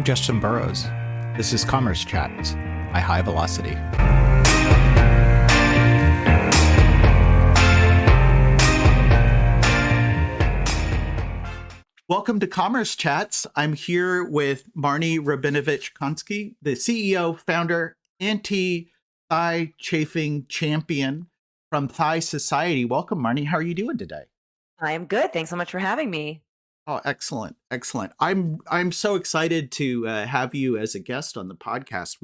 Justin Burrows. This is Commerce Chats, my high velocity. Welcome to Commerce Chats. I'm here with Marnie Rabinovitch Consky, the CEO, founder, anti-thigh chafing champion from Thigh Society. Welcome, Marnie. How are you doing today? I am good. Thanks so much for having me. Oh, excellent, excellent. I'm so excited to have you as a guest on the podcast.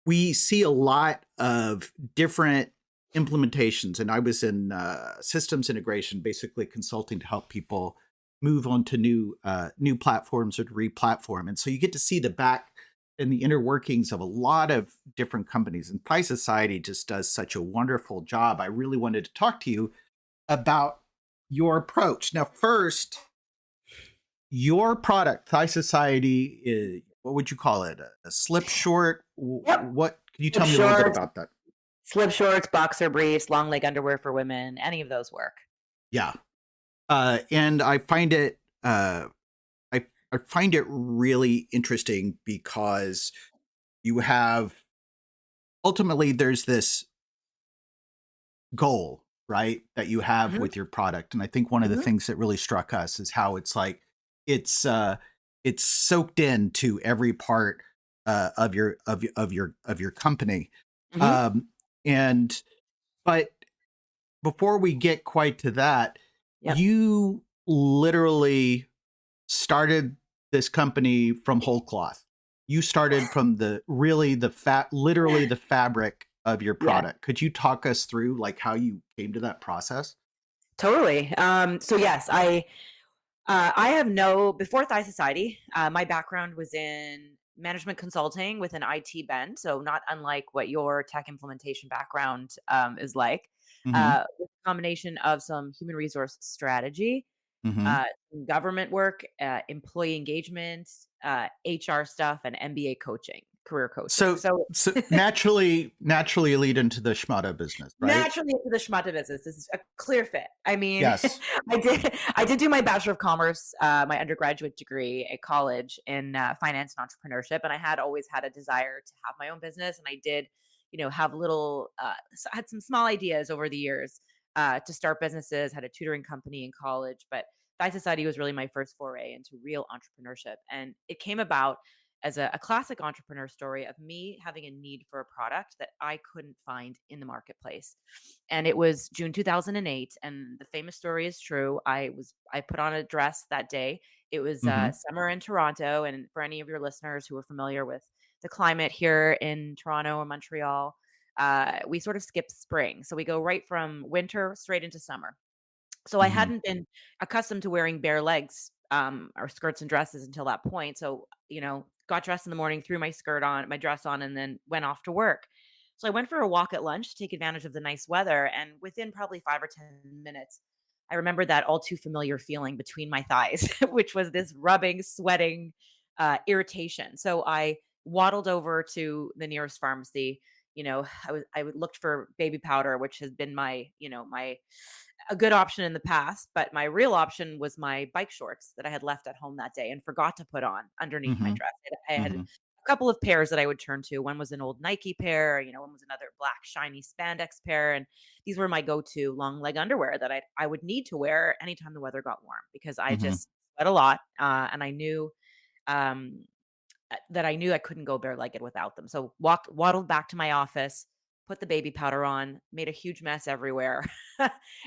We see a lot of different implementations, and I was in systems integration, basically consulting to help people move on to new platforms or to re-platform. And so you get to see the back and the inner workings of a lot of different companies. And Thigh Society just does such a wonderful job. I really wanted to talk to you about your approach. Now, first, your product, Thigh Society, is, what would you call it? A slip short? Yep. What can you Slip tell me a little bit shorts, about that? slip shorts, boxer briefs, long leg underwear for women, any of those work. Yeah. And I find it I find it really interesting because you have ultimately there's this goal, right, that you have hmm with your product. And I think one of the hmm things that really struck us is how it's like it's soaked into every part of your company. hmm Um, and but before we get quite to that, Yep. you literally started this company from whole cloth. You started from literally the fabric of your Yeah, product. Could you talk us through like how you came to that process? totally. So yes, I have before Thigh Society, my background was in management consulting with an IT bent, so not unlike what your tech implementation background is like. Mm-hmm. With a combination of some human resource strategy, Mm-hmm. uh, government work, employee engagement, HR stuff, and MBA coaching, career coaching. So So so naturally lead into the schmata business, right? naturally into the schmata business. This is a clear fit. I mean, Yes. I did do my Bachelor of Commerce, my undergraduate degree at college in finance and entrepreneurship, and I had always had a desire to have my own business, and I did, have had some small ideas over the years to start businesses. Had a tutoring company in college, but Thigh Society was really my first foray into real entrepreneurship, and it came about as a classic entrepreneur story of me having a need for a product that I couldn't find in the marketplace. And it was June 2008, and the famous story is true. I put on a dress that day. It was Mm-hmm. summer in Toronto, and for any of your listeners who are familiar with the climate here in Toronto or Montreal, we sort of skip spring, so we go right from winter straight into summer. So I Mm-hmm. hadn't been accustomed to wearing bare legs, or skirts and dresses until that point. So, got dressed in the morning, threw my dress on, and then went off to work. So I went for a walk at lunch to take advantage of the nice weather. And within probably 5 or 10 minutes, I remember that all too familiar feeling between my thighs, which was this rubbing, sweating, irritation. So I waddled over to the nearest pharmacy. I would looked for baby powder, which has been my a good option in the past, but my real option was my bike shorts that I had left at home that day and forgot to put on underneath my Mm-hmm. dress. I had Mm-hmm. a couple of pairs that I would turn to. One was an old Nike pair, one was another black shiny spandex pair, and these were my go-to long leg underwear that I would need to wear anytime the weather got warm because I Mm-hmm. just sweat a lot, and I knew um, that I knew I couldn't go bare-legged without them. So waddled back to my office, put the baby powder on, made a huge mess everywhere,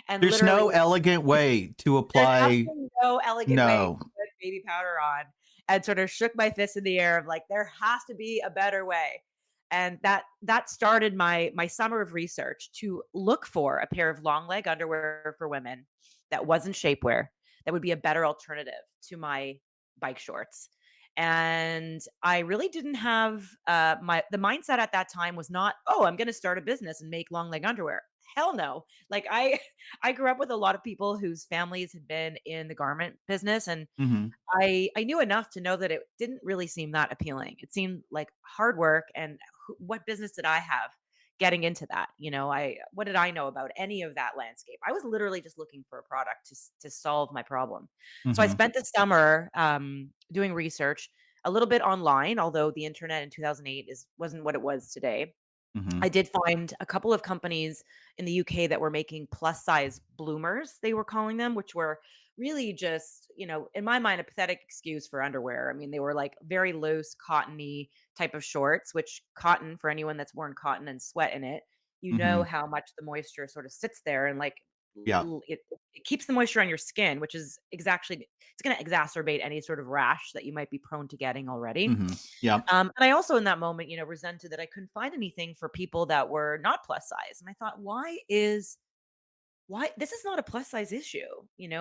and There's literally no elegant way to there's apply. absolutely no elegant way to No. put baby powder on, and sort of shook my fist in the air of like, there has to be a better way. And that started my summer of research to look for a pair of long leg underwear for women that wasn't shapewear, that would be a better alternative to my bike shorts. And I really didn't have the mindset at that time was not, oh, I'm going to start a business and make long leg underwear. Hell no. Like I grew up with a lot of people whose families had been in the garment business, and Mm-hmm. I knew enough to know that it didn't really seem that appealing. It seemed like hard work, and what business did I have getting into that? What did I know about any of that landscape? I was literally just looking for a product to solve my problem. So I Mm-hmm. spent the summer doing research. a little bit online, although the internet in 2008 wasn't what it was today. Mhm. I did find a couple of companies in the UK that were making plus size bloomers, they were calling them, which were really just, in my mind, a pathetic excuse for underwear. I mean, they were like very loose, cottony type of shorts, which cotton, for anyone that's worn cotton and sweat in it, you know Mhm. how much the moisture sort of sits there and like Yeah. it keeps the moisture on your skin, which is exactly it's going to exacerbate any sort of rash that you might be prone to getting already. Mhm. Yeah. And I also in that moment, resented that I couldn't find anything for people that were not plus size. And I thought, why this is not a plus size issue.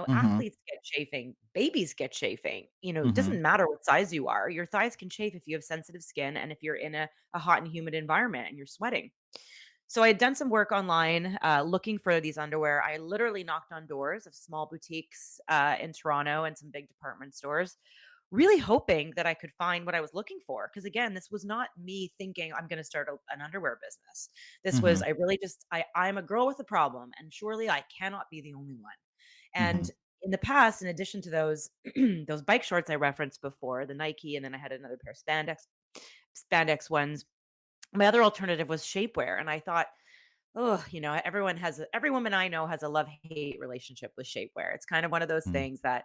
Mhm. Athletes get chafing, babies get chafing. It Mhm. doesn't matter what size you are. Your thighs can chafe if you have sensitive skin and if you're in a hot and humid environment and you're sweating. So I had done some work online looking for these underwear. I literally knocked on doors of small boutiques in Toronto and some big department stores, really hoping that I could find what I was looking for. Because again, this was not me thinking I'm going to start an underwear business. This was Mhm. I really just I'm a girl with a problem, and surely I cannot be the only one. And Mhm. in the past, in addition to those those bike shorts I referenced before, the Nike, and then I had another pair of spandex ones. My other alternative was shapewear, and I thought, oh, every woman I know has a love-hate relationship with shapewear. It's kind of one of those Mhm. things that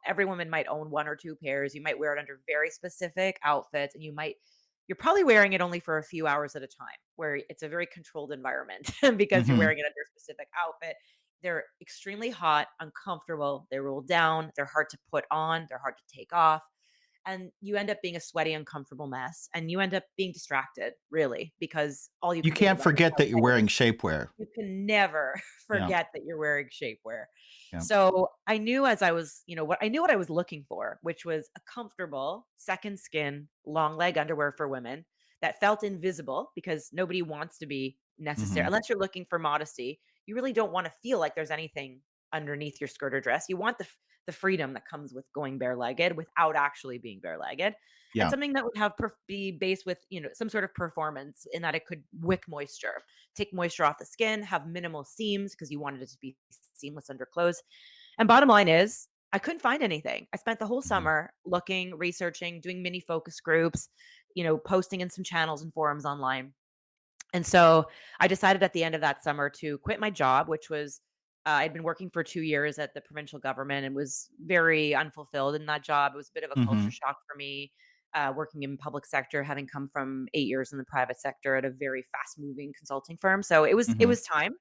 every woman might own one or two pairs. You might wear it under very specific outfits, and you're probably wearing it only for a few hours at a time, where it's a very controlled environment because you're Mhm. wearing it under a specific outfit. They're extremely hot, uncomfortable. They roll down. They're hard to put on. They're hard to take off, and you end up being a sweaty, uncomfortable mess, and you end up being distracted, really, because all you You can think can't about is forget how that you're wet wearing shapewear. you can never Yeah. forget that you're wearing shapewear. Yeah. So I knew as I was, what I was looking for, which was a comfortable second skin, long leg underwear for women that felt invisible because nobody wants to be necessary Mhm. unless you're looking for modesty. You really don't want to feel like there's anything underneath your skirt or dress. You want the freedom that comes with going bare-legged without actually being bare-legged, and Yeah. something that would have be based with some sort of performance in that it could wick moisture, take moisture off the skin, have minimal seams because you wanted it to be seamless under clothes. And bottom line is, I couldn't find anything. I spent the whole Mhm. summer looking, researching, doing mini focus groups, posting in some channels and forums online. And so I decided at the end of that summer to quit my job, which was I'd been working for 2 years at the provincial government and was very unfulfilled in that job. It was a bit of a culture Mhm. shock for me, working in public sector, having come from 8 years in the private sector at a very fast moving consulting firm. So it Mhm. was time,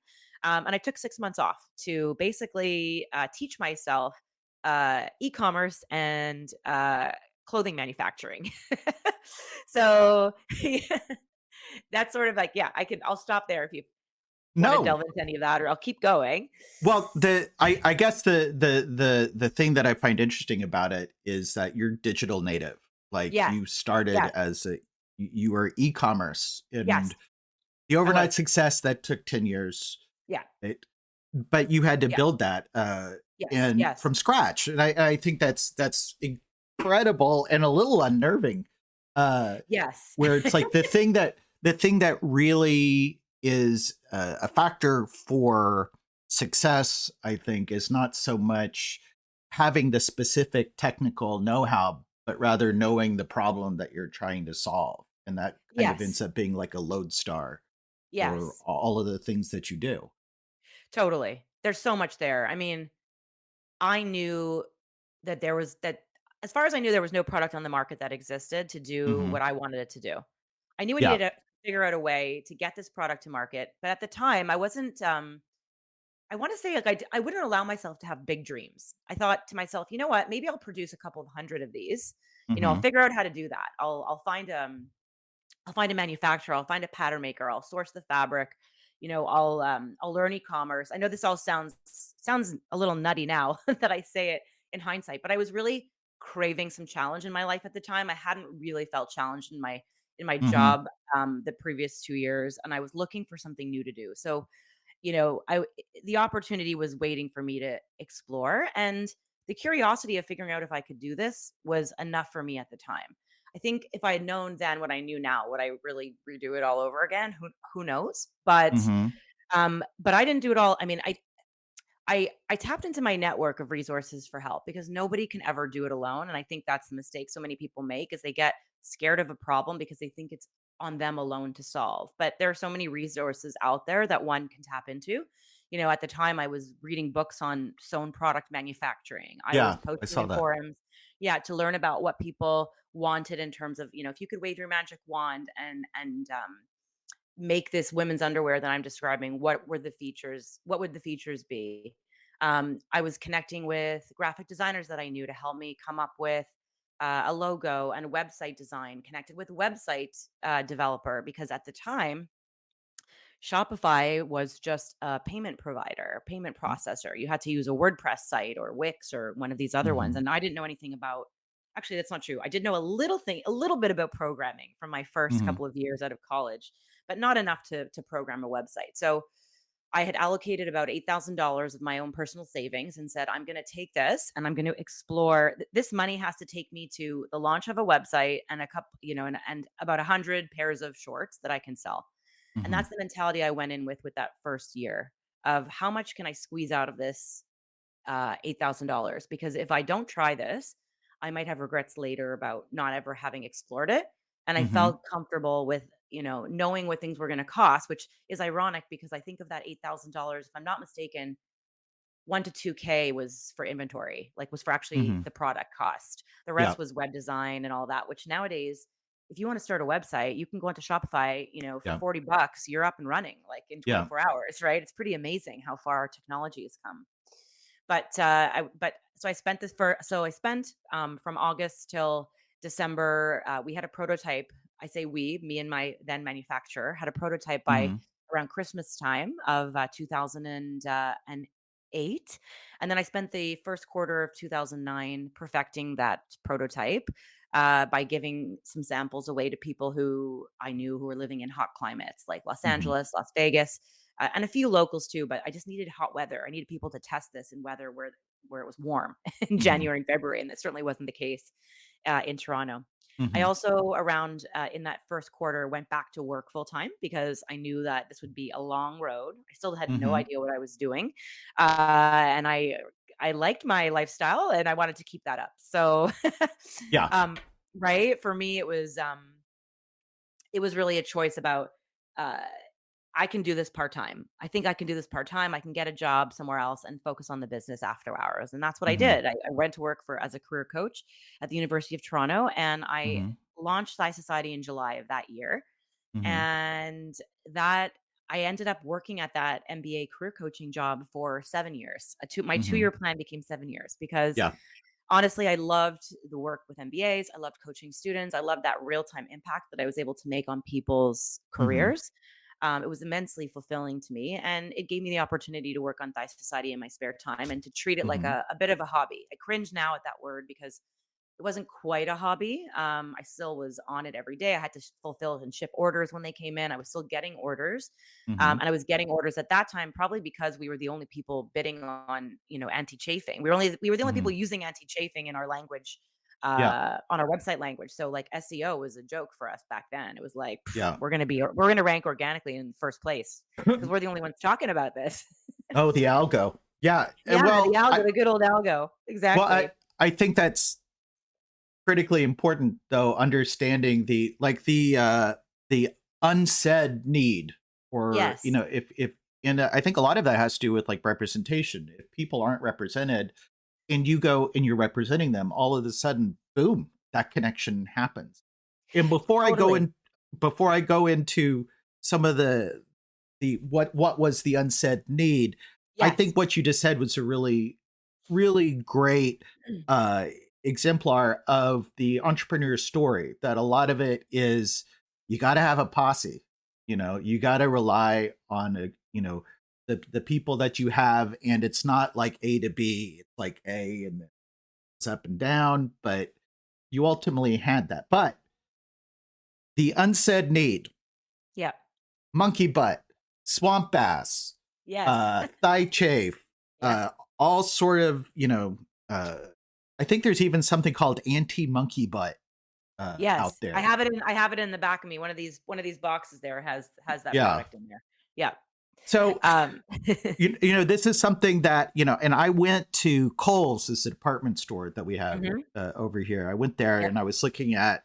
and I took 6 months off to basically teach myself e-commerce and clothing manufacturing. So that's sort of like, yeah, I'll stop there if you wanna No. delve into any of that, or I'll keep going. Well, I guess the thing that I find interesting about it is that you're digital native. Like, Yes, you started yes, as you were e-commerce, yes, and the I overnight was. success that took 10 years, Yeah, right? But you had to yeah, build that, yes, and yes, from scratch, and I think that's incredible and a little unnerving, uh, yes. where it's like the thing that really is a factor for success, I think, is not so much having the specific technical know-how, but rather knowing the problem that you're trying to solve, and that kind of ends Yes, up being like a lodestar for yes, all of the things that you do. totally. There's so much there. I mean, I knew that as far as I knew, there was no product on the market that existed to do Mhm. what I wanted it to do. I knew I needed Yeah. to figure out a way to get this product to market, but at the time, I wasn't, I wanna say, like, I wouldn't allow myself to have big dreams. I thought to myself, "You know what? Maybe I'll produce a couple of 100 of these. I'll Mhm. figure out how to do that. I'll find a manufacturer, I'll find a pattern maker, I'll source the fabric, I'll learn e-commerce." I know this all sounds a little nutty now that I say it in hindsight, but I was really craving some challenge in my life at the time. I hadn't really felt challenged in my Mhm. job the previous 2 years, and I was looking for something new to do. So I the opportunity was waiting for me to explore, and the curiosity of figuring out if I could do this was enough for me at the time. I think if I had known then what I knew now, would I really redo it all over again? Who knows? But Mhm. but I didn't do it all. I mean, I tapped into my network of resources for help because nobody can ever do it alone, and I think that's the mistake so many people make is they get scared of a problem because they think it's on them alone to solve. But there are so many resources out there that one can tap into. At the time I was reading books on sewn product manufacturing. I was Yeah, I posting saw in that. forums, yeah, to learn about what people wanted in terms of, if you could wave your magic wand and make this women's underwear that I'm describing, what would the features be? I was connecting with graphic designers that I knew to help me come up with a logo and a website design, connected with a website developer because at the time, Shopify was just a payment provider, payment processor. You had to use a WordPress site or Wix or one of these other ones. Mm-hmm. And I didn't know anything about, actually, that's not true. I did know a little bit about programming from my first Mm-hmm. couple of years out of college, but not enough to program a website. So I had allocated about $8,000 of my own personal savings and said, I'm going to take this and I'm going to explore. This money has to take me to the launch of a website and a couple, and about 100 pairs of shorts that I can sell. And Mm-hmm. that's the mentality I went in with that first year of how much can I squeeze out of this $8,000? Because if I don't try this, I might have regrets later about not ever having explored it. And I Mm-hmm. felt comfortable with, knowing what things were going to cost, which is ironic because I think of that $8,000, if I'm not mistaken, 1 to 2K was for inventory, like was for actually Mm-hmm. the product cost. The Yeah. rest was web design and all that, which nowadays, if you want to start a website, you can go into Shopify, for Yeah. $40, you're up and running like in Yeah. 24 hours, right? It's pretty amazing how far our technology has come. But so I spent from August till December. We had a prototype. I say we, me and my then manufacturer had a prototype by Mm-hmm. around Christmas time of 2008. And then I spent the first quarter of 2009 perfecting that prototype by giving some samples away to people who I knew who were living in hot climates like Los Mm-hmm. Angeles, Las Vegas, and a few locals too. But I just needed hot weather. I needed people to test this in weather where it was warm in Mm-hmm. January and February, and that certainly wasn't the case in Toronto. I Mm-hmm. also around in that first quarter went back to work full time because I knew that this would be a long road. I still had no Mm-hmm. idea what I was doing, and I liked my lifestyle and I wanted to keep that up. So, Yeah. um, right for me, it was really a choice about. Uh, I can do this part-time. I think I can do this part-time. I can get a job somewhere else and focus on the business after hours. And that's what I Mm-hmm. did. I went to work as a career coach at the University of Toronto and I Mm-hmm. launched Sci Society in July of that year. Mm-hmm. And that I ended up working at that MBA career coaching job for 7 years. My Mm-hmm. 2-year plan became 7 years because Yeah. honestly, I loved the work with MBAs. I loved coaching students. I loved that real time impact that I was able to make on people's Mm-hmm. careers. It was immensely fulfilling to me. And it gave me the opportunity to work on Thigh Society in my spare time and to treat it like Mm-hmm. a bit of a hobby. I cringe now at that word because it wasn't quite a hobby. I still was on it every day. I had to fulfill and ship orders when they came in. I was still getting orders, Mm-hmm. and I was getting orders at that time probably because we were the only people bidding on anti chafing. We were the only Mm-hmm. people using anti chafing in our language, Yeah. on our website language. So like SEO was a joke for us back then. It was like Yeah. we're gonna rank organically in first place because we're the only ones talking about this. Oh, the algo. Yeah. Yeah, the Well, algo, the good old algo, well, I, exactly. I think that's critically important though, understanding the unsaid need, or Yes, if and I think a lot of that has to do with like representation. If people aren't represented and you go and you're representing them, all of a sudden, boom, that connection happens. And totally. before I go into some of the what was the unsaid need, I Yes. think what you just said was a really great uh exemplar of the entrepreneur story, that a lot of it is you got to have a posse. You got to rely on the people that you have, and it's not like A to B, it's like A and then it's up and down, but you ultimately had that. But the unsaid need, Yeah. monkey butt, swamp bass, Yes. thigh chafe, Yeah. all sort of, uh, I think there's even something called anti monkey butt out Yes. I there. have it in I have it in the back of me. One of these boxes there has that Yeah. product in there. Yeah. So, Um, this is something that, and I went to Kohl's, this department store that we have mhm, over here. I went there yep, and I was looking at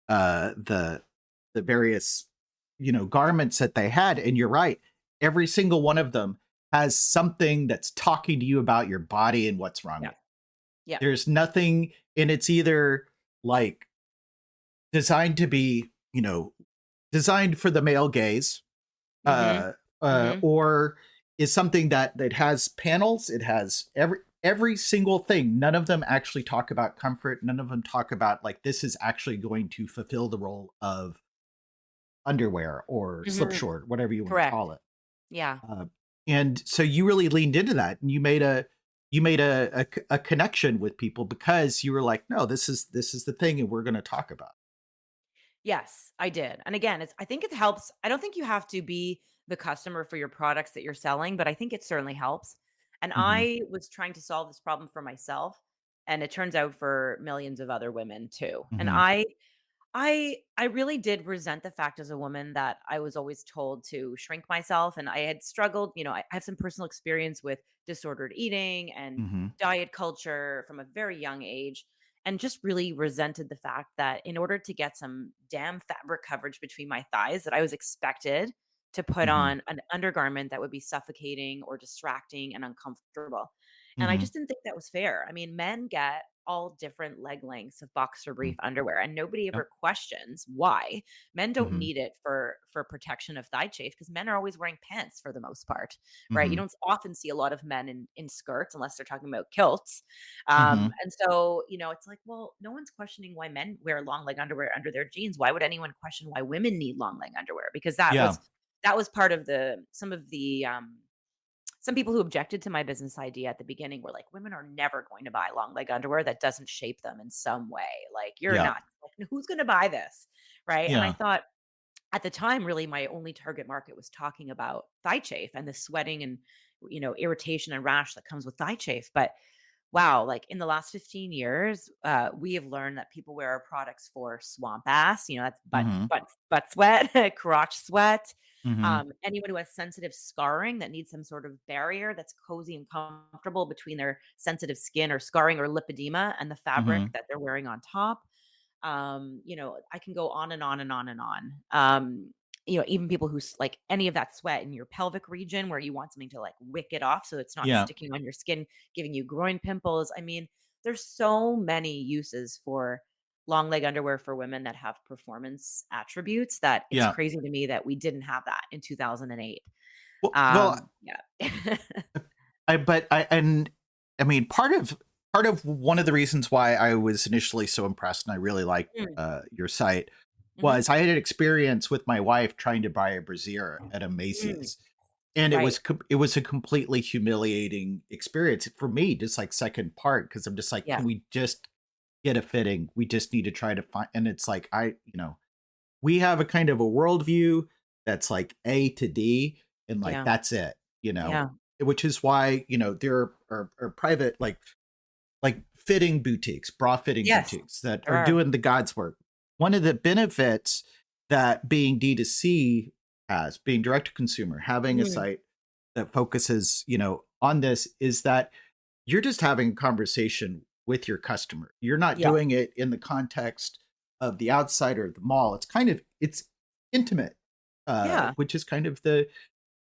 the various, garments that they had. And you're right. Every single one of them has something that's talking to you about your body and what's wrong yeah, with it. yeah, There's nothing, and it's either like designed to be, designed for the male gaze, mhm, uh, mhm. or is something that has panels. It has every single thing. None of them actually talk about comfort. None of them talk about like this is actually going to fulfill the role of underwear or slip Mhm. short, whatever you want to Correct. call it. Yeah. Uh, and so you really leaned into that, and you made a connection with people because you were like, no, this is the thing, and we're going to talk about. Yes, I did. And again, I think it helps. I don't think you have to be the customer for your products that you're selling, but I think it certainly helps. And It. Hmm. I was trying to solve this problem for myself, and it turns out for millions of other women too. And Hmm. I really did resent the fact as a woman that I was always told to shrink myself, and I had struggled, I have some personal experience with disordered eating and Hmm. diet culture from a very young age, and just really resented the fact that in order to get some damn fabric coverage between my thighs that I was expected to put Hmm. on an undergarment that would be suffocating or distracting and uncomfortable. And I Hmm. just didn't think that was fair. I mean, men get all different leg lengths of boxer brief underwear and nobody Yep. ever questions why. Men don't Hmm. need it for protection of thigh chafe because men are always wearing pants for the most part, right? You Hmm. don't often see a lot of men in skirts unless they're talking about kilts. Hmm. And so, it's like, well, no one's questioning why men wear long leg underwear under their jeans. Why would anyone question why women need long leg underwear? Because Yeah. that was part of the some people who objected to my business idea at the beginning were like, women are never going to buy long leg underwear that doesn't shape them in some way. Like, you're Yeah. nuts. Like, who's going to buy this? Right. And I Yeah. thought at the time, really, my only target market was talking about thigh chafe and the sweating and, irritation and rash that comes with thigh chafe. But wow, like in the last 15 years, we have learned that people wear our products for swamp ass, that's Hmm. butt sweat, crotch sweat. Hmm. Anyone who has sensitive scarring that needs some sort of barrier that's cozy and comfortable between their sensitive skin or scarring or lipedema and the fabric Hmm. that they're wearing on top. I can go on and on and on and on. Even people who like any of that sweat in your pelvic region where you want something to like wick it off so it's not Yeah. sticking on your skin, giving you groin pimples. I mean, there's so many uses for long leg underwear for women that have performance attributes that it's Yeah. crazy to me that we didn't have that in 2008. Well, Yeah. I mean, part of one of the reasons why I was initially so impressed and I really liked Mm, your site mhm, was I had an experience with my wife trying to buy a brassiere at a mm, Macy's, and it right. was it was a completely humiliating experience for me, just like second part, because I'm just like, Yeah. can we just get a fitting? We just need to try to find, and it's like we have a kind of a worldview that's like A to D, and like Yeah. that's it, Yeah. which is why there are private like fitting boutiques, bra fitting Yes. boutiques that There are are. doing the God's work. One of the benefits that being D2C has, being direct to consumer, having a Mm, site that focuses, on this is that you're just having a conversation with your customer. You're not yeah. doing it in the context of the outside or the mall. It's intimate, Yeah. which is kind of the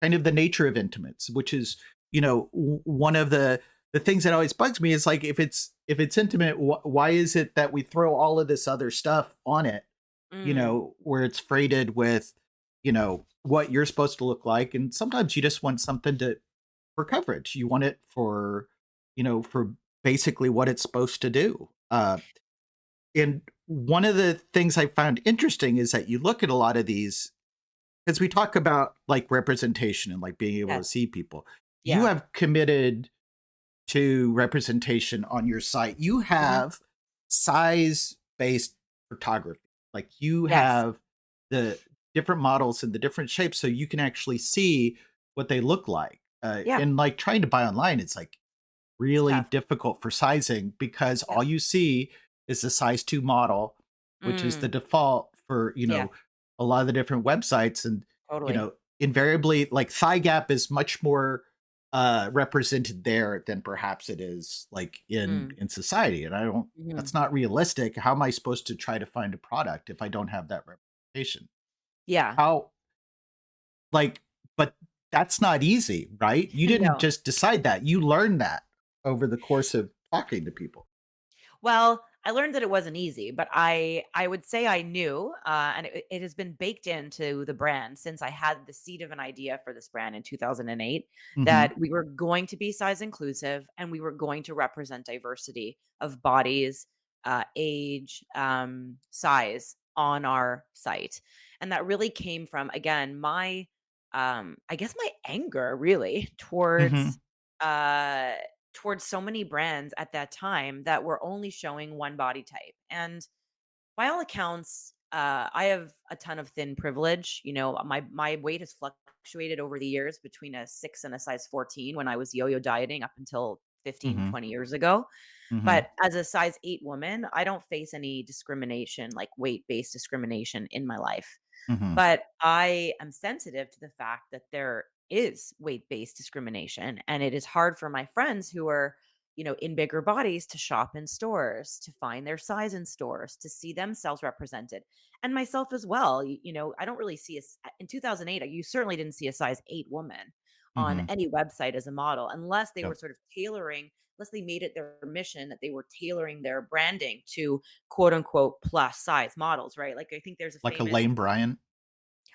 nature of intimates, which is one of the things that always bugs me is like if it's intimate, why is it that we throw all of this other stuff on it, Mm, where it's freighted with what you're supposed to look like, and sometimes you just want something to for coverage. You want it for basically what it's supposed to do. And one of the things I found interesting is that you look at a lot of these because we talk about like representation and like being able to yes. see people. You Yeah. have committed to representation on your site. You Mhm. have size based photography. Like you Yes. have the different models and the different shapes so you can actually see what they look like. Yeah. And like trying to buy online, it's like It's really tough. difficult for sizing because Yeah. all you see is the size 2 model, which is the Mm. default for, Yeah. a lot of the different websites. And, Totally. invariably, like, thigh gap is much more represented there than perhaps it is like Mm, in society. And I don't, mhm. that's not realistic. How am I supposed to try to find a product if I don't have that representation? Yeah. How, like, but that's not easy, right? You didn't No. just decide that. You learned that over the course of talking to people. Well, I learned that it wasn't easy, but I would say I knew, and it has been baked into the brand since I had the seed of an idea for this brand in 2008 Mhm. that we were going to be size inclusive and we were going to represent diversity of bodies, age, size on our site, and that really came from again my, I guess my anger really Mhm. uh towards so many brands at that time that were only showing one body type. And by all accounts, I have a ton of thin privilege. You know, my weight has fluctuated over the years between a 6 and a size 14 when I was yo-yo dieting up until 15, Mhm. 20 years ago. Mhm. But as a size 8 woman, I don't face any discrimination, like weight-based discrimination in my life. Mhm. But I am sensitive to the fact that there is weight-based discrimination, and it is hard for my friends who are, in bigger bodies to shop in stores, to find their size in stores, to see themselves represented, and myself as well. I don't really see in 2008, you certainly didn't see a size 8 woman on Mhm. any website as a model unless they were Yep. sort of tailoring, unless they made it their mission that they were tailoring their branding to quote unquote plus size models, right? Like I think there's a Like a famous Lane Bryant.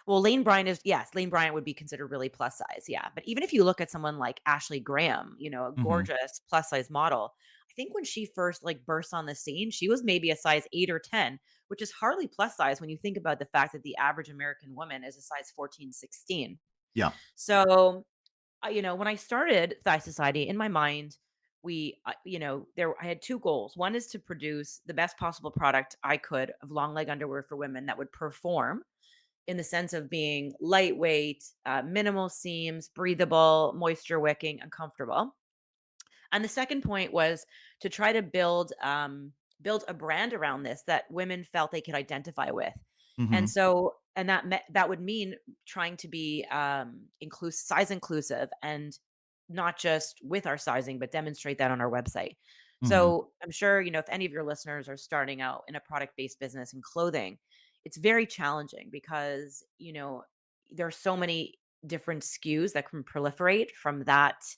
well, Lane Bryant is yes, Lane Bryant would be considered really plus size, yeah, but even if you look at someone like Ashley Graham, a Mhm. gorgeous plus size model, I think when she first, like, burst on the scene, she was maybe a size 8 or 10, which is hardly plus size when you think about the fact that the average American woman is a size 14, 16. Yeah. So, when I started Thigh Society, in my mind, I had 2 goals. One is to produce the best possible product I could of long leg underwear for women that would perform in the sense of being lightweight, minimal seams, breathable, moisture wicking, and comfortable. And the second point was to try to build a brand around this that women felt they could identify with. And Mhm. so, and that would mean trying to be size inclusive and not just with our sizing, but demonstrate that on our website. Mhm. So I'm sure, if any of your listeners are starting out in a product based business in clothing, it's very challenging because, there are so many different SKUs that can proliferate from that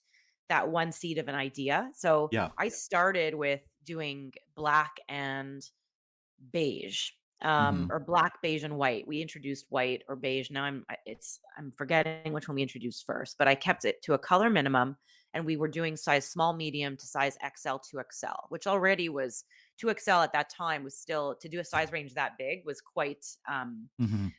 one seed of an idea. So Yeah. I started with doing black and beige, Mhm. or black, beige, and white. We introduced white or beige. Now I'm forgetting which one we introduced first, but I kept it to a color minimum, and we were doing size small, medium to size XL to XL, which already was 2XL at that time was still to do a size range that big was quite Mhm.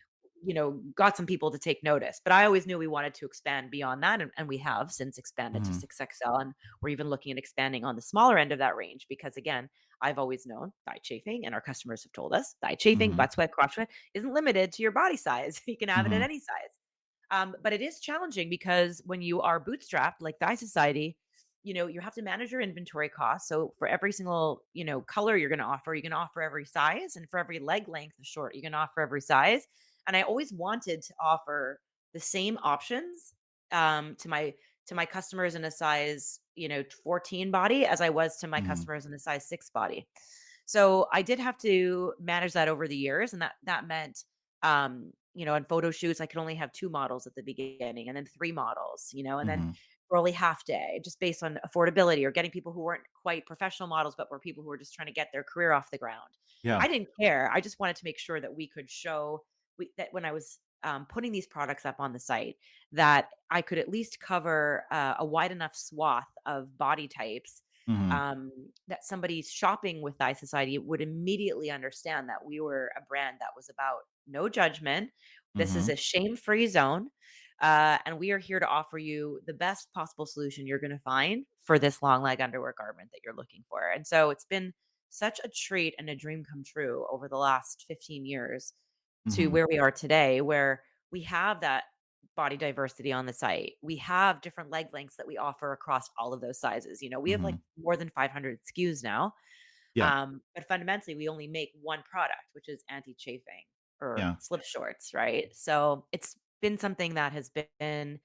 got some people to take notice. But I always knew we wanted to expand beyond that, and we have since expanded to Mhm. 6XL, and we're even looking at expanding on the smaller end of that range because, again, I've always known thigh chafing, and our customers have told us thigh chafing, Mhm. butt sweat, crotch sweat isn't limited to your body size. You can have it at Mhm. any size. But it is challenging because when you are bootstrapped like Thigh Society, you have to manage your inventory costs. So for every single, color you're going to offer every size. And for every leg length of short, you're going to offer every size. And I always wanted to offer the same options to my customers in a size, 14 body as I was to my Mhm. customers in a size 6 body. So I did have to manage that over the years. And that meant in photo shoots, I could only have 2 models at the beginning and then 3 models, and then Mhm. for only half day, just based on affordability or getting people who weren't quite professional models, but were people who were just trying to get their career off the ground. Yeah. I didn't care. I just wanted to make sure that we could show that when I was putting these products up on the site, that I could at least cover a wide enough swath of body types Mhm. that somebody shopping with Thigh Society would immediately understand that we were a brand that was about no judgment. This is Mhm. a shame-free zone, and we are here to offer you the best possible solution you're going to find for this long leg underwear garment that you're looking for. And so it's been such a treat and a dream come true over the last 15 years to Mhm. where we are today, where we have that body diversity on the site. We have different leg lengths that we offer across all of those sizes. We have like Mhm. more than 500 SKUs now. Yeah. But fundamentally, we only make one product, which is anti chafing or Yeah. slip shorts, right? So it's been something that has been,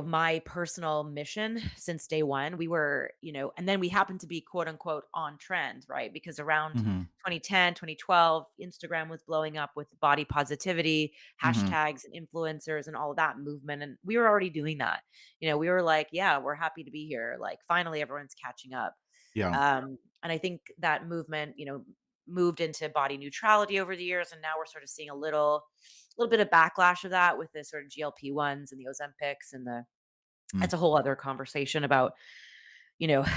my personal mission since day one. We were, and then we happened to be quote unquote on trend, right? Because around Mhm. 2010, 2012, Instagram was blowing up with body positivity, Mhm. hashtags and influencers and all of that movement. And we were already doing that. We were like, yeah, we're happy to be here. Like finally everyone's catching up. Yeah. And I think that movement, moved into body neutrality over the years, and now we're sort of seeing a little bit of backlash of that with the sort of GLP-1s and the Ozempics and the Mm. it's a whole other conversation about,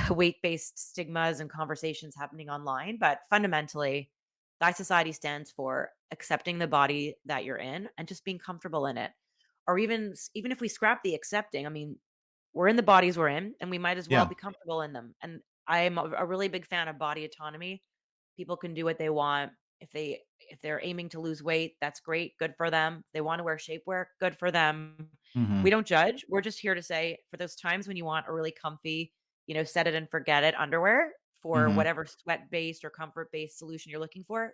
weight-based stigmas and conversations happening online, but fundamentally, Thy Society stands for accepting the body that you're in and just being comfortable in it. Or even if we scrap the accepting, I mean, we're in the bodies we're in, and we might as well Yeah. be comfortable in them. And I am a really big fan of body autonomy. People can do what they want. If they're aiming to lose weight, that's great, good for them. If they want to wear shapewear, good for them. We Mhm. don't judge. We're just here to say for those times when you want a really comfy, set it and forget it underwear for Mhm. whatever sweat-based or comfort-based solution you're looking for,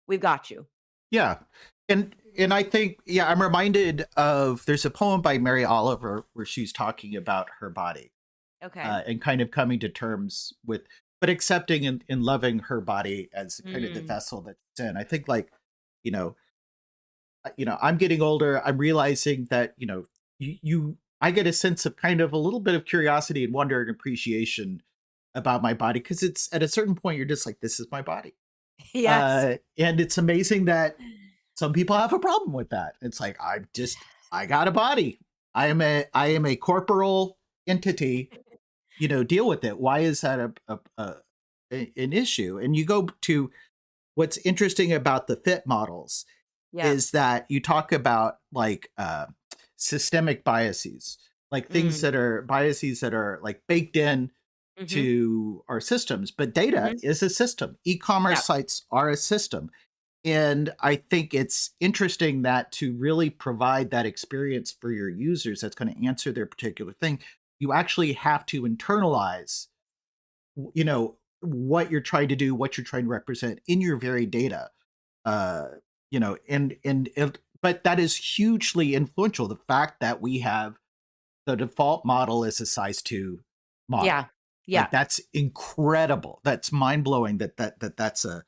we've got you. Yeah. And I think, yeah, I'm reminded of there's a poem by Mary Oliver where she's talking about her body, Okay. and kind of coming to terms with, but accepting and loving her body as kind of the Mm. vessel that it's in. I think, like, you know, I'm getting older. I'm realizing that, I get a sense of kind of a little bit of curiosity and wonder and appreciation about my body, because it's at a certain point you're just like, this is my body. Yes. And it's amazing that some people have a problem with that. It's like, I got a body. I am a corporal entity. Deal with it. Why is that an issue? And you go to what's interesting about the fit models Yeah. is that you talk about, like, systemic biases, like things Mm. that are biases that are like baked in Mhm. to our systems. But data Mhm. is a system. E-commerce Yeah. sites are a system. And I think it's interesting that to really provide that experience for your users that's going to answer their particular thing, you actually have to internalize, what you're trying to do, what you're trying to represent in your very data. But that is hugely influential. The fact that we have the default model is a size 2 model. Yeah. Yeah. Like, that's incredible. That's mind blowing that's a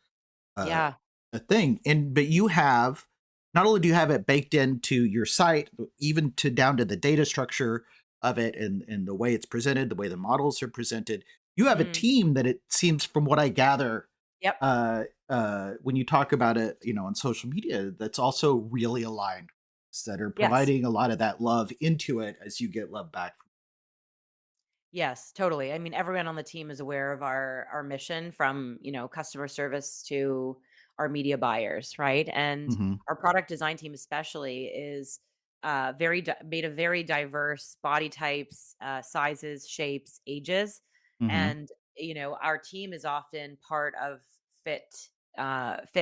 Yeah. a thing. And but you have, not only do you have it baked into your site, even to down to the data structure of it, and the way it's presented, the way the models are presented. You have a Mm. team that, it seems from what I gather, Yep. when you talk about it, on social media, that's also really aligned, that are Yes. providing a lot of that love into it as you get love back. Yes, totally. I mean, everyone on the team is aware of our mission from, customer service to our media buyers, right? And Mhm. our product design team especially is made of very diverse body types, sizes, shapes, ages. Mhm. And, our team is often part of fit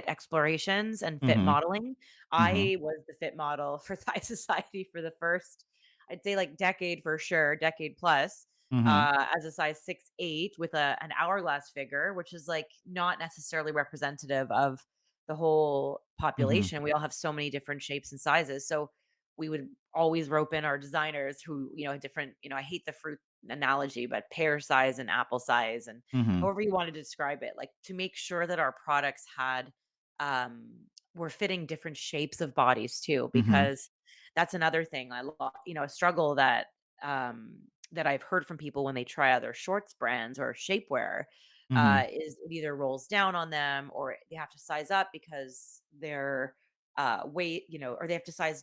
explorations and fit Mhm. modeling. Mhm. I was the fit model for Thigh Society for the first, I'd say, like decade for sure, decade plus, Mhm. as a size 6'8" with an hourglass figure, which is like not necessarily representative of the whole Mhm. population. We all have so many different shapes and sizes. So we would always rope in our designers who, had different, I hate the fruit analogy, but pear size and apple size and Mhm. however you want to describe it, like to make sure that our products um were fitting different shapes of bodies too, Mhm. because that's another thing a struggle that I've heard from people when they try other shorts brands or shapewear, Mhm. is it either rolls down on them or they have to size up because their weight, or they have to size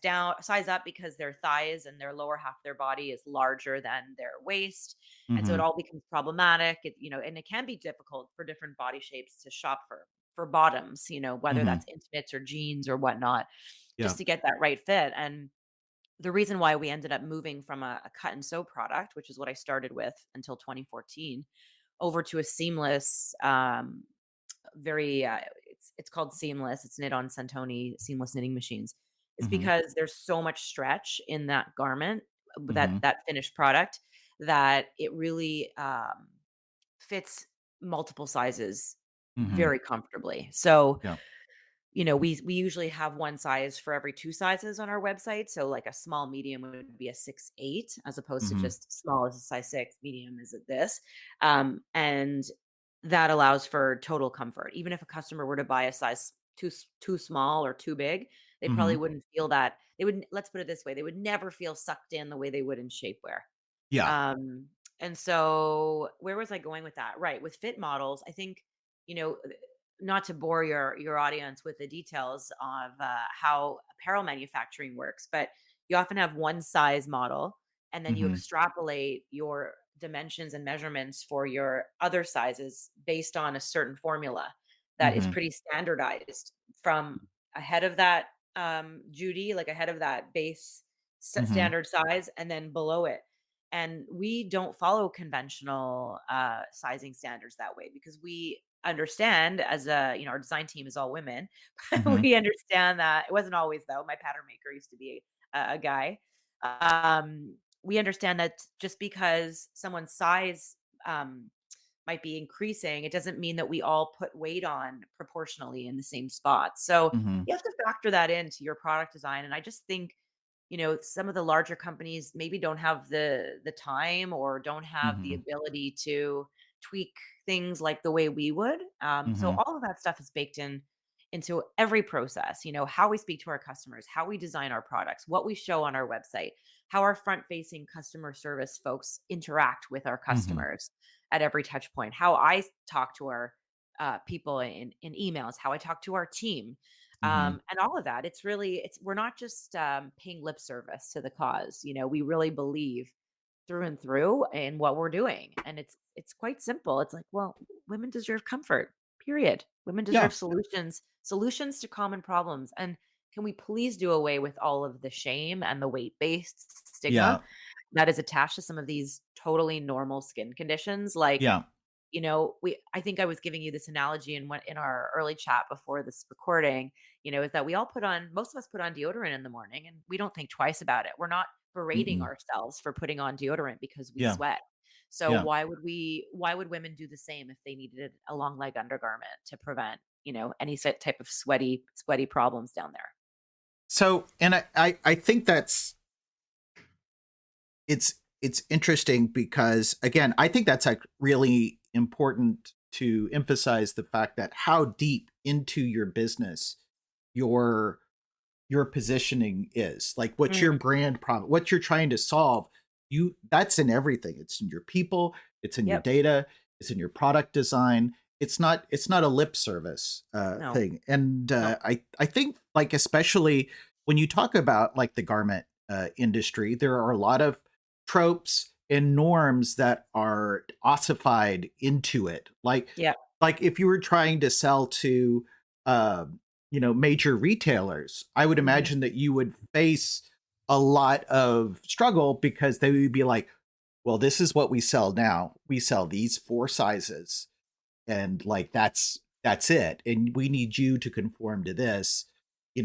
up because their thighs and their lower half of their body is larger than their waist. And so it Mhm. all becomes problematic. And it can be difficult for different body shapes to shop for bottoms, whether Mhm. that's intimates or jeans or whatnot, Yeah. just to get that right fit. And the reason why we ended up moving from a cut and sew product, which is what I started with until 2014, over to a seamless, very it's called seamless. It's knit on Santoni seamless knitting machines. It's Mhm. because there's so much stretch in that garment, that Mhm. that finished product, that it really fits multiple sizes Mhm. very comfortably. So Yeah. we usually have one size for every two sizes on our website. So like a small medium would be a 6'8", as opposed to Mm-hmm. just small is a size 6, medium is at this. And that allows for total comfort. Even if a customer were to buy a size too small or too big, they Mm-hmm. probably wouldn't feel that. They wouldn't, let's put it this way, they would never feel sucked in the way they would in shapewear. Yeah. Um, and so where was I going with that? Right. With fit models, I think, you know, not to bore your audience with the details of how apparel manufacturing works, but you often have one size model and then you Mm-hmm. extrapolate your dimensions and measurements for your other sizes based on a certain formula that is Mm-hmm. pretty standardized from ahead of that, Judy, like ahead of that base Mm-hmm. standard size and then below it. And we don't follow conventional sizing standards that way because we understand, as a, our design team is all women. Mm-hmm. We understand that it wasn't always, though. My pattern maker used to be a guy. We understand that just because someone's size um, might be increasing, it doesn't mean that we all put weight on proportionally in the same spot. So Mm-hmm. you have to factor that into your product design. And I just think, some of the larger companies maybe don't have the time or don't have the Mm-hmm. ability to tweak things like the way we would. So Mm-hmm. all of that stuff is baked into every process, how we speak to our customers, how we design our products, what we show on our website, how our front facing customer service folks interact with our Mm-hmm. customers at every touch point, how I talk to our people in emails, how I talk to our team, Mm-hmm. and all of that. We're not just paying lip service to the cause. We really believe through and through in what we're doing, and it's quite simple. It's like, well, women deserve comfort. Period. Women Yeah. deserve solutions to common problems. And can we please do away with all of the shame and the weight-based stigma Yeah. that is attached to some of these totally normal skin conditions? Like, Yeah. I think I was giving you this analogy in our early chat before this recording, is that most of us put on deodorant in the morning and we don't think twice about it. We're not berating Mm-mm. ourselves for putting on deodorant because we Yeah. sweat. So Yeah. why would women do the same if they needed a long leg undergarment to prevent, any type of sweaty problems down there? So, and I think it's interesting because again, I think that's like really important to emphasize the fact that how deep into your business your your positioning is. Like what's your Mm, brand problem, what you're trying to solve. That's in everything. It's in your people, it's in your yep. data, it's in your product design. It's not a lip service No. thing. And No. I think like especially when you talk about like the garment industry, there are a lot of tropes and norms that are ossified into it. Yeah. Like if you were trying to sell to major retailers, I would Mhm. imagine that you would face a lot of struggle because they would be like, well, this is what we sell now. We sell these four sizes, and like that's it. And we need you to conform to this,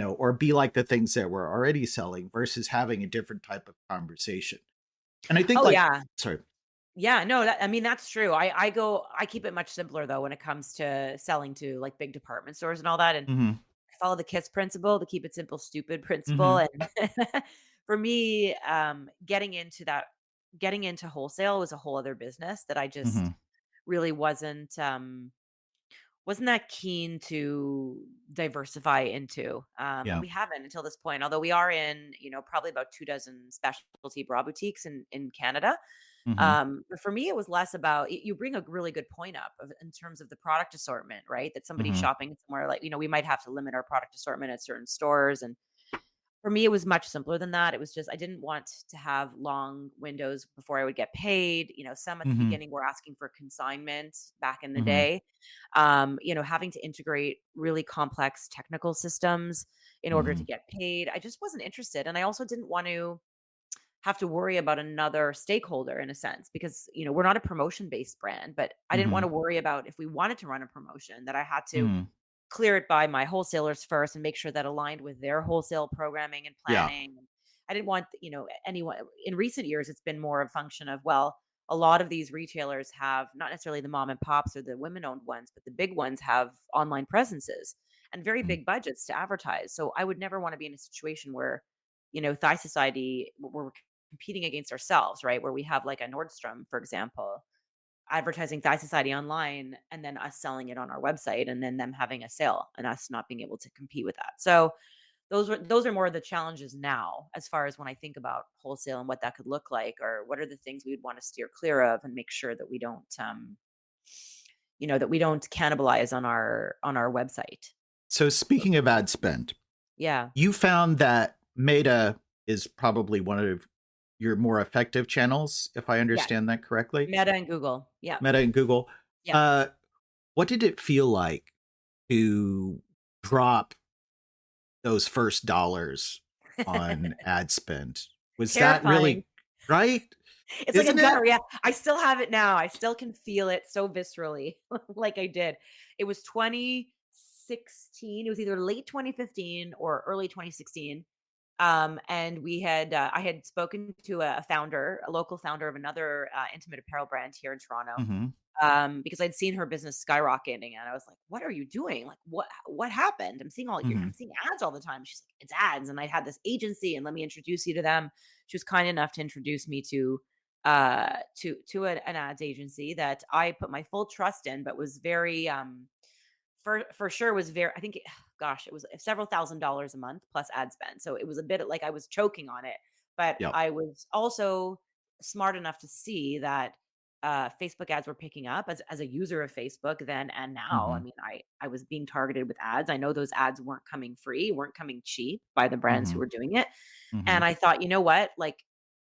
or be like the things that we're already selling versus having a different type of conversation. And I think Oh, like yeah. sorry. Yeah, no, I mean, that's true. I keep it much simpler though when it comes to selling to like big department stores and all that. And Mhm. I follow the KISS principle, the keep it simple, stupid principle. Mhm. And for me, getting into wholesale was a whole other business that I just Mhm. really wasn't that keen to diversify into. And Yeah. we haven't until this point, although we are in, probably about 2 dozen specialty bra boutiques in Canada. Mhm. But for me, it was less about you bring a really good point up in terms of the product assortment, right? That somebody Mhm. shopping somewhere like, we might have to limit our product assortment at certain stores. And for me, it was much simpler than that. It was just I didn't want to have long windows before I would get paid. Some at the Mhm. beginning were asking for consignment back in the Mhm. day. Having to integrate really complex technical systems in order to Mhm. get paid. I just wasn't interested. And I also didn't want to have to worry about another stakeholder in a sense because we're not a promotion based brand, but I didn't want Mhm. to worry about if we wanted to run a promotion that I had to Mhm. clear it by my wholesalers first and make sure that aligned with their wholesale programming and Yeah. planning. I didn't want, anyone in recent years, it's been more a function of, well, a lot of these retailers have not necessarily the mom and pops or the women owned ones, but the big ones have online presences. and very Mm. big budgets to advertise. So I would never want to be in a situation where, Thigh Society, we're competing against ourselves, right? Where we have like a Nordstrom, for example, advertising Thigh Society online and then us selling it on our website and then them having a sale and us not being able to compete with that. So those are more of the challenges now as far as when I think about wholesale and what that could look like, or what are the things we would want to steer clear of and make sure that we don't that we don't cannibalize on our website. So speaking of ad spend, Yeah. you found that Meta is probably one of your more effective channels, if I Yeah. understand that correctly. Meta and Google. Yeah. Meta and Google. Yeah. Uh, what did it feel like to drop those first dollars on ad spend? Was that Terrifying. really right? It's like a Isn't gut it? yeah, I still have it now. I still can feel it so viscerally like I did. It was 2016. It was either late 2015 or early 2016. And I had spoken to a founder, a local founder of another intimate apparel brand here in Toronto, Mhm. because I'd seen her business skyrocketing, and I was like, "What are you doing? Like, what happened? I'm Mhm. seeing ads all the time." She's like, "It's ads," and I had this agency, and let me introduce you to them. She was kind enough to introduce me an ads agency that I put my full trust in, but was very for sure was very I think gosh, it was several $1,000s a month plus ad spend. So it was a bit like I was choking on it, but Yep. I was also smart enough to see that Facebook ads were picking up as a user of Facebook then and now. I Mhm. mean, I was being targeted with ads. I know those ads weren't coming free, weren't coming cheap by the brands who Mhm. were doing it. And Mhm. I thought, you know what? Like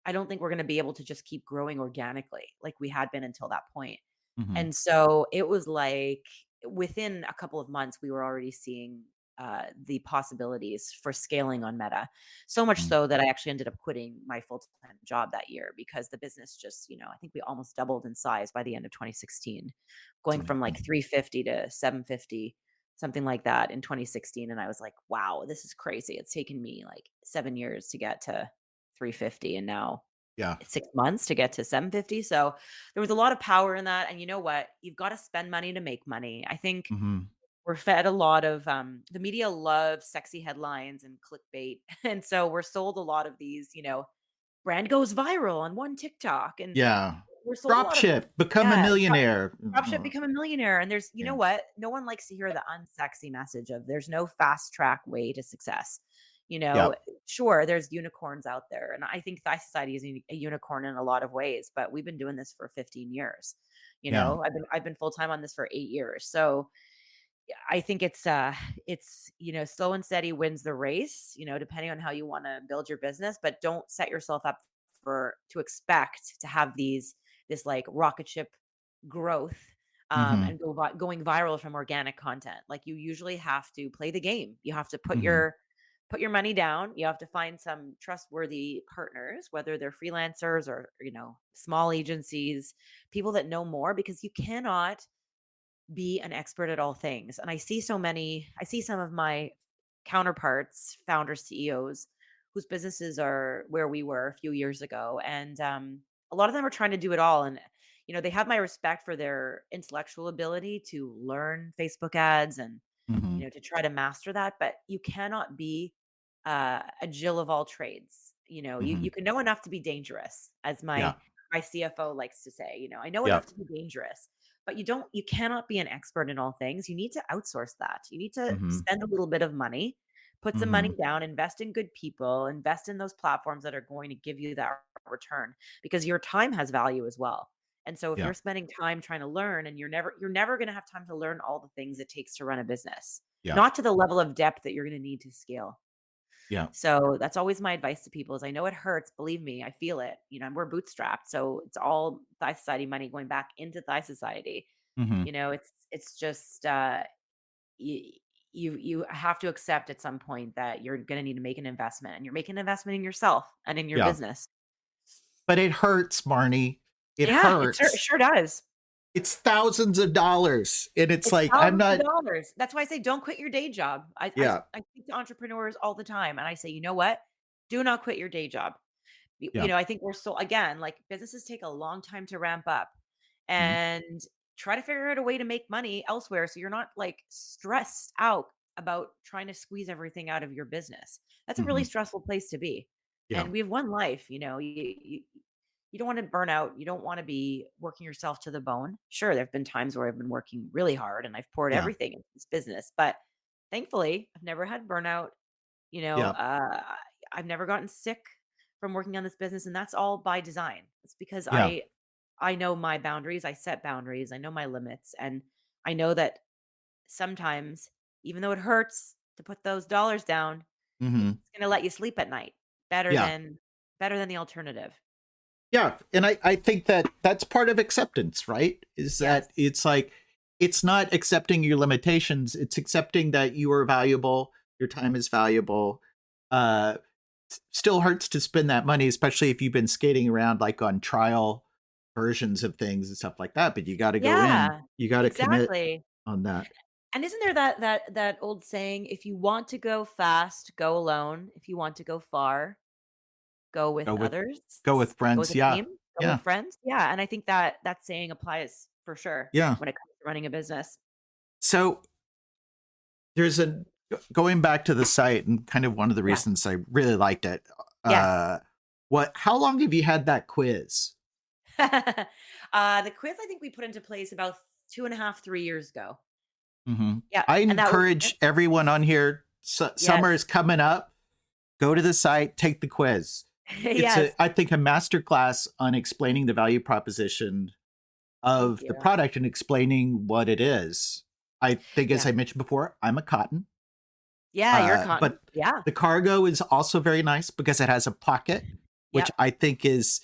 I don't think we're going to be able to just keep growing organically like we had been until that point. Mhm. And so it was like within a couple of months, we were already seeing the possibilities for scaling on Meta. So much Mhm. so that I actually ended up quitting my full time job that year because the business just, I think we almost doubled in size by the end of 2016, It's going from like amazing. 350 to 750, something like that in 2016. And I was like, wow, this is crazy. It's taken me like 7 years to get to 350. And now Yeah. 6 months to get to 750, so there was a lot of power in that, and you know what? You've gotta spend money to make money. I think Mhm. we're fed a lot of, the media loves sexy headlines and clickbait, and so we're sold a lot of these, brand goes viral on one TikTok, and Yeah. we're sold a Drop lot of ship, become a yeah, millionaire. dropship, become a millionaire, and you know Yeah. what? No one likes to hear the unsexy message of there's no fast track way to success. You know, Yep. sure, there's unicorns out there, and I think Thigh Society is a unicorn in a lot of ways, but we've been doing this for 15 years. Yeah. I've been full time on this for 8 years, so yeah, I think it's slow and steady wins the race. Depending on how you want to build your business, but don't set yourself up for to expect to have this like rocket ship growth Mhm. and going viral from organic content. Like you usually have to play the game. You have to Mhm. put your money down. You have to find some trustworthy partners, whether they're freelancers or small agencies, people that know more, because you cannot be an expert at all things. And I see some of my counterparts, founders, CEOs, whose businesses are where we were a few years ago. And a lot of them are trying to do it all. And, they have my respect for their intellectual ability to learn Facebook ads and, Mhm. to try to master that. But you cannot be a Jill of all trades. You Mhm. can know enough to be dangerous, as Yeah. my CFO likes to say. I know enough Yep. to be dangerous, but you cannot be an expert in all things. You need to outsource that. You need to Mhm. spend a little bit of money, put some money Mhm. down, invest in good people, invest in those platforms that are going to give you that return, because your time has value as well. And so if Yeah. you're spending time trying to learn, and you're never going to have time to learn all the things it takes to run a business, Yeah. not to the level of depth that you're going to need to scale. Yeah. So that's always my advice to people is I know it hurts, believe me, I feel it. We're bootstrapped. So it's all Thigh Society money going back into Thigh Society. Mhm. It's just you you have to accept at some point that you're going to need to make an investment, and you're making an investment in yourself and in your Yeah. business. But it hurts, Marnie. It Yeah, it hurts. sure does. It's thousands of dollars, and it's It's like, I'm thousands of not. dollars. That's why I say don't quit your day job. Yeah. I speak to entrepreneurs all the time, and I say, you know what? Do not quit your day job. Yeah. I think we're so again, like businesses take a long time to ramp up, Mhm. and try to figure out a way to make money elsewhere so you're not like stressed out about trying to squeeze everything out of your business. That's a really Mhm. stressful place to be. Yeah. And we have one life, you don't want to burn out. You don't want to be working yourself to the bone. Sure, there have been times where I've been working really hard and I've poured Yeah. everything into this business, but thankfully, I've never had burnout. You know, Yeah. uh, I've never gotten sick from working on this business, and that's all by design. It's because Yeah. I know my boundaries. I set boundaries. I know my limits, and I know that sometimes, even though it hurts to put those dollars down, it's Mhm. going to let you sleep at night better Yeah. than better than the alternative. Yeah, and I think that that's part of acceptance, right? Is Yes. that it's like it's not accepting your limitations, it's accepting that you are valuable, your time is valuable. Still hurts to spend that money, especially if you've been skating around like on trial versions of things and stuff like that, but you got to go in, Yeah, you got to commit exactly. on that. And isn't there that old saying, if you want to go fast, go alone. If you want to go far, go with Go with others, go with friends. a Yeah. team, go with Yeah. friends. Yeah, and I think that saying applies for sure Yeah. when it comes to running a business. So there's a going back to the site and kind of one of the Yeah. reasons I really liked it. Yes. Uh, how long have you had that quiz? The quiz I think we put into place about 2.5, 3 years ago. Mhm. Yeah, I and that was it. encourage everyone on here. Summer Yes. is coming up. Go to the site, take the quiz. It's Yes. I think, a masterclass on explaining the value proposition Thank of the you. product and explaining what it is. I think, as Yeah. I mentioned before, I'm a cotton. Yeah, you're cotton. But Yeah. the cargo is also very nice because it has a pocket, which Yep. I think is,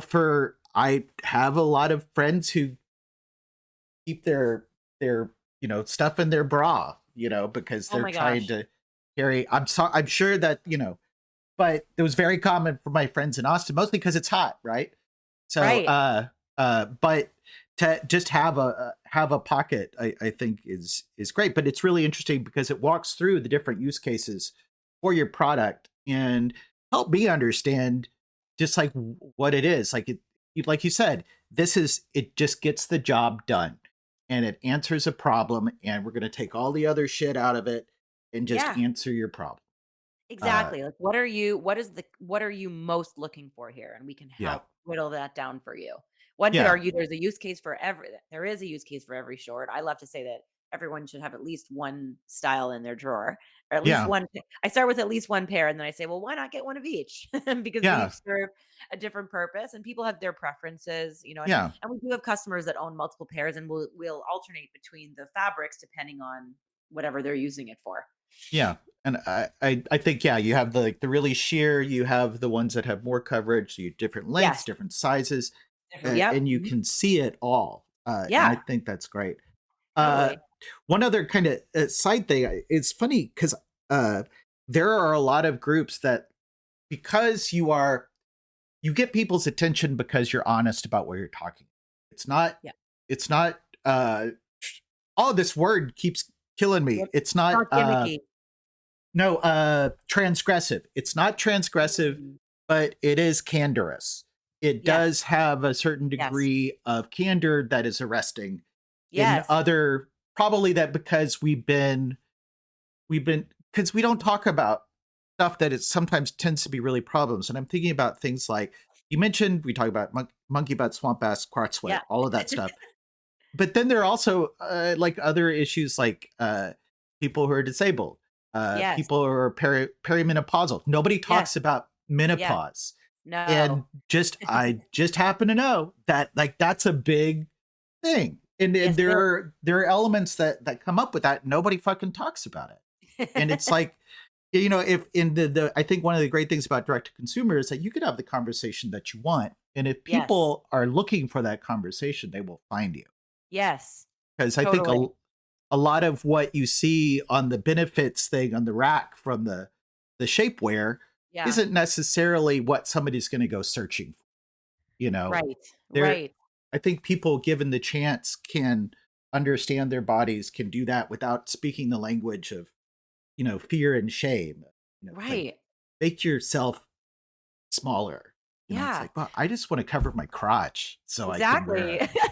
for I have a lot of friends who keep their stuff in their bra, because Oh they're my trying gosh. to carry. I'm sure that but it was very common for my friends in Austin, mostly because it's hot, right? So, Right. but to just have a pocket, I think is great. But it's really interesting because it walks through the different use cases for your product and help me understand just like what it is. Like you said, it just gets the job done and it answers a problem, and we're going to take all the other shit out of it and just Yeah. answer your problem. Uh, Exactly. Like, what are you most looking for here? And we can yeah, help whittle that down for you. One could yeah, argue there's a use case for every there is a use case for every short. I love to say that everyone should have at least one style in their drawer, or at least yeah, one. I start with at least one pair, and then I say, well, why not get one of each? Because they yeah, each serve a different purpose, and people have their preferences, yeah. and we do have customers that own multiple pairs, and we'll alternate between the fabrics depending on whatever they're using it for. Yeah, and I think, yeah, you have the really sheer, you have the ones that have more coverage, you different lengths, Yes. different sizes, Different. Yep. and you Mhm. can see it all, and I Yeah, think that's great. Uh, totally. one other kind of side thing, it's funny because uh, there are a lot of groups that because you get people's attention because you're honest about what you're talking. It's not Yeah. it's not oh, this word keeps killing me. Yep. It's It's not not gimmicky. no, transgressive. It's not transgressive, Mm. but it is candorous. It Yes. does have a certain Yes. degree of candor that is arresting in Yes. other, probably that because we've been because we don't talk about stuff that it sometimes tends to be really problems. And I'm thinking about things like you mentioned, we talk about monkey butt, swamp ass, crotch Yeah. sweat, all of that stuff. But then there are also like other issues like people who are disabled, Yes. people who are perimenopausal. Nobody Yes. talks about Yes. menopause. And No. I just happen to know that like that's a big thing. And Yes, it there are elements that come up with that. Nobody fucking talks about it. And it's is. like, if in the I think one of the great things about direct to consumer is that you could have the conversation that you want. And if Yes. people are looking for that conversation, they will find you. Yes. Because I think Totally. a lot of what you see on the benefits thing on the rack from the shapewear Yeah. isn't necessarily what somebody's going to go searching for. Right. There, Right. I think people given the chance can understand their bodies, can do that without speaking the language of fear and shame. Like Right. make yourself smaller. It's Yeah. like, well, I just want to cover my crotch so I can wear Exactly. it.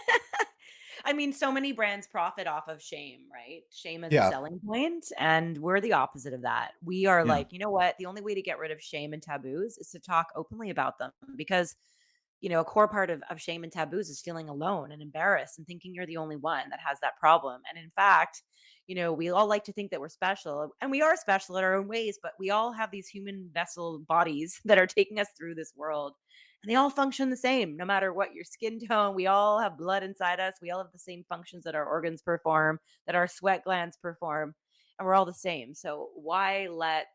I mean, so many brands profit off of shame, right? Shame as a Yeah. selling point, and we're the opposite of that. We are Yeah. like, you know what? The only way to get rid of shame and taboos is to talk openly about them because, a core part of shame and taboos is feeling alone and embarrassed and thinking you're the only one that has that problem. And in fact, we all like to think that we're special, and we are special in our own ways, but we all have these human vessel bodies that are taking us through this world. And they all function the same, no matter what your skin tone. We all have blood inside us. We all have the same functions that our organs perform, that our sweat glands perform, and we're all the same. So why let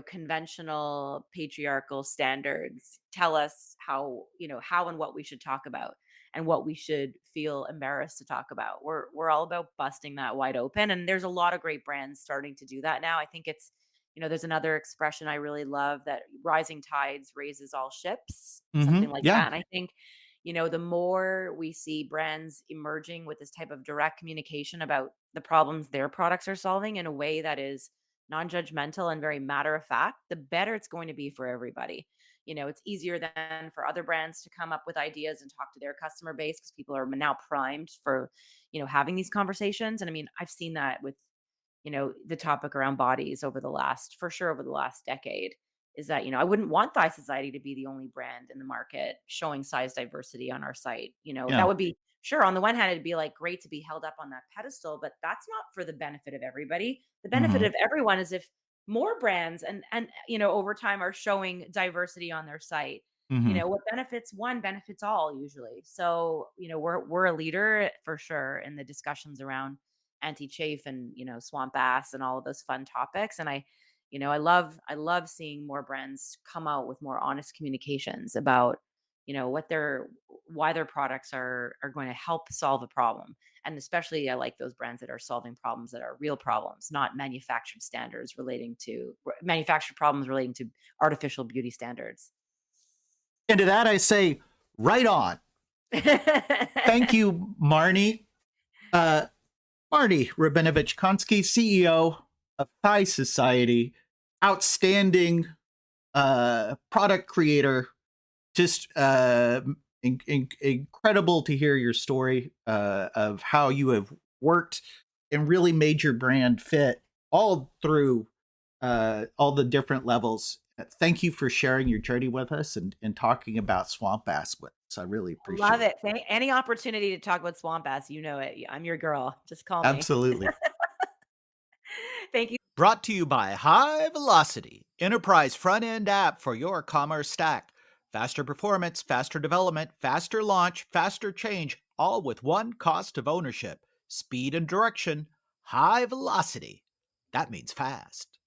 conventional patriarchal standards tell us how and what we should talk about and what we should feel embarrassed to talk about. We're all about busting that wide open, and there's a lot of great brands starting to do that now. I think there's another expression I really love, that rising tides raises all ships, something like Yeah. that. And I think the more we see brands emerging with this type of direct communication about the problems their products are solving in a way that is non-judgmental and very matter of fact, the better it's going to be for everybody. It's easier than for other brands to come up with ideas and talk to their customer base because people are now primed for, having these conversations. And I mean, I've seen that with, the topic around bodies for sure over the last decade, is that, I wouldn't want Thigh Society to be the only brand in the market showing size diversity on our site. That Yeah. would be, sure, on the one hand, it'd be like great to be held up on that pedestal, but that's not for the benefit of everybody. The benefit Hmm. of everyone is if more brands and over time are showing diversity on their site. Hmm. What benefits one benefits all usually. So, we're a leader for sure in the discussions around anti-chafe and, swamp ass and all of those fun topics. And I love seeing more brands come out with more honest communications about, why their products are going to help solve a problem. And especially I like those brands that are solving problems that are real problems, not manufactured problems relating to artificial beauty standards. And to that, I say, right on. Thank you, Marnie. Uh, Marnie Rabinovitch Consky, CEO of Thigh Society, outstanding product creator. Just incredible to hear your story of how you have worked and really made your brand fit all through all the different levels. Thank you for sharing your journey with us and talking about swamp ass with us. I really Love appreciate it. it. Any opportunity to talk about swamp ass, you know it. I'm your girl. Just call me. Absolutely. Thank you. Brought to you by High Velocity, enterprise front end app for your commerce stack. Faster performance, faster development, faster launch, faster change, all with one cost of ownership. Speed and direction. High Velocity. That means fast.